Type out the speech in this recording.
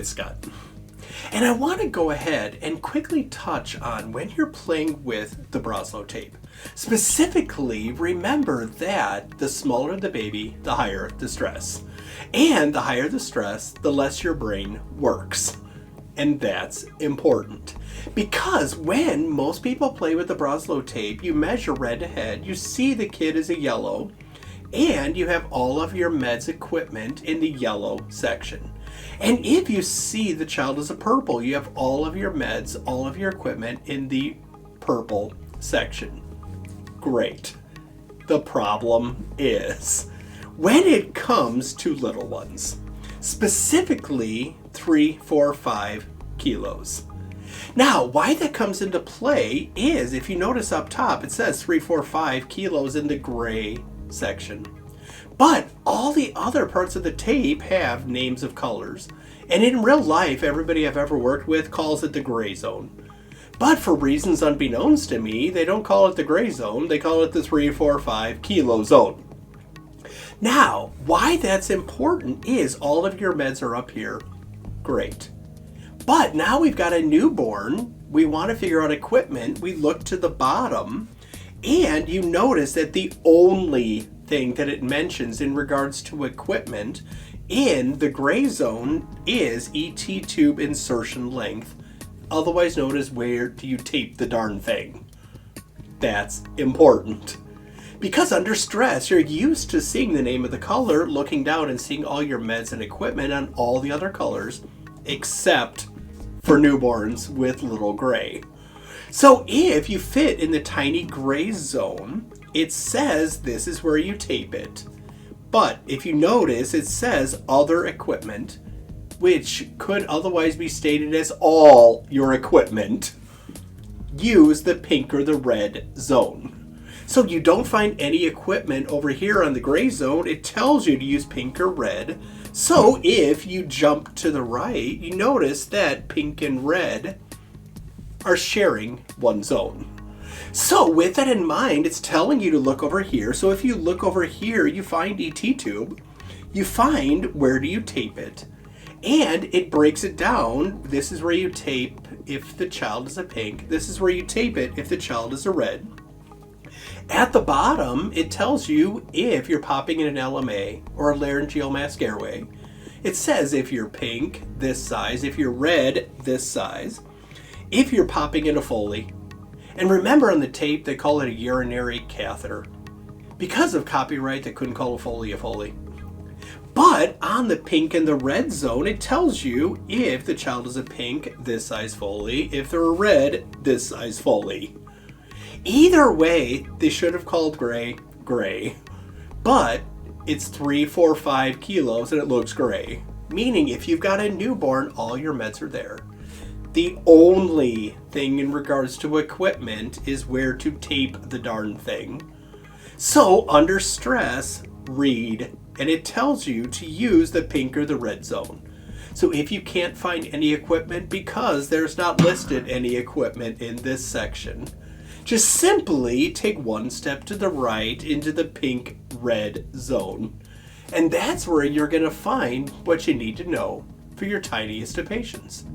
it's Scott. And I want to go ahead and quickly touch on when you're playing with the Broselow tape. Specifically, remember that the smaller the baby, the higher the stress. And the higher the stress, the less your brain works. And that's important. Because when most people play with the Broselow tape, you measure red ahead, you see the kid is a yellow, and you have all of your meds equipment in the yellow section. And if you see the child is a purple, you have all of your meds, all of your equipment in the purple section. Great. The problem is when it comes to little ones, specifically 3, 4, 5 kilos. Now, why that comes into play is, if you notice up top, it says 3, 4, 5 kilos in the gray section. But all the other parts of the tape have names of colors. And in real life, everybody I've ever worked with calls it the gray zone. But for reasons unbeknownst to me, they don't call it the gray zone. They call it the 3, 4, 5 kilo zone. Now, why that's important is all of your meds are up here. Great. But now we've got a newborn. We want to figure out equipment. We look to the bottom, and you notice that the only thing that it mentions in regards to equipment in the gray zone is ET tube insertion length, otherwise known as where do you tape the darn thing. That's important. Because under stress, you're used to seeing the name of the color, looking down and seeing all your meds and equipment on all the other colors, except for newborns with little gray. So if you fit in the tiny gray zone, it says this is where you tape it. But if you notice, it says other equipment, which could otherwise be stated as all your equipment. Use the pink or the red zone. So you don't find any equipment over here on the gray zone, it tells you to use pink or red. So if you jump to the right, you notice that pink and red are sharing one zone. So with that in mind, it's telling you to look over here. So if you look over here, you find ET tube, you find where do you tape it, and it breaks it down. This is where you tape if the child is a pink. This is where you tape it if the child is a red. At the bottom, it tells you if you're popping in an LMA or a laryngeal mask airway. It says if you're pink, this size, if you're red, this size, if you're popping in a Foley. And remember, on the tape, they call it a urinary catheter. Because of copyright, they couldn't call a Foley a Foley. But on the pink and the red zone, it tells you if the child is a pink, this size Foley. If they're a red, this size Foley. Either way, they should have called gray, gray. But it's 3, 4, 5 kilos and it looks gray. Meaning if you've got a newborn, all your meds are there. The only thing in regards to equipment is where to tape the darn thing. So under stress, read, and it tells you to use the pink or the red zone. So if you can't find any equipment because there's not listed any equipment in this section, just simply take one step to the right into the pink-red zone. And that's where you're going to find what you need to know for your tiniest of patients.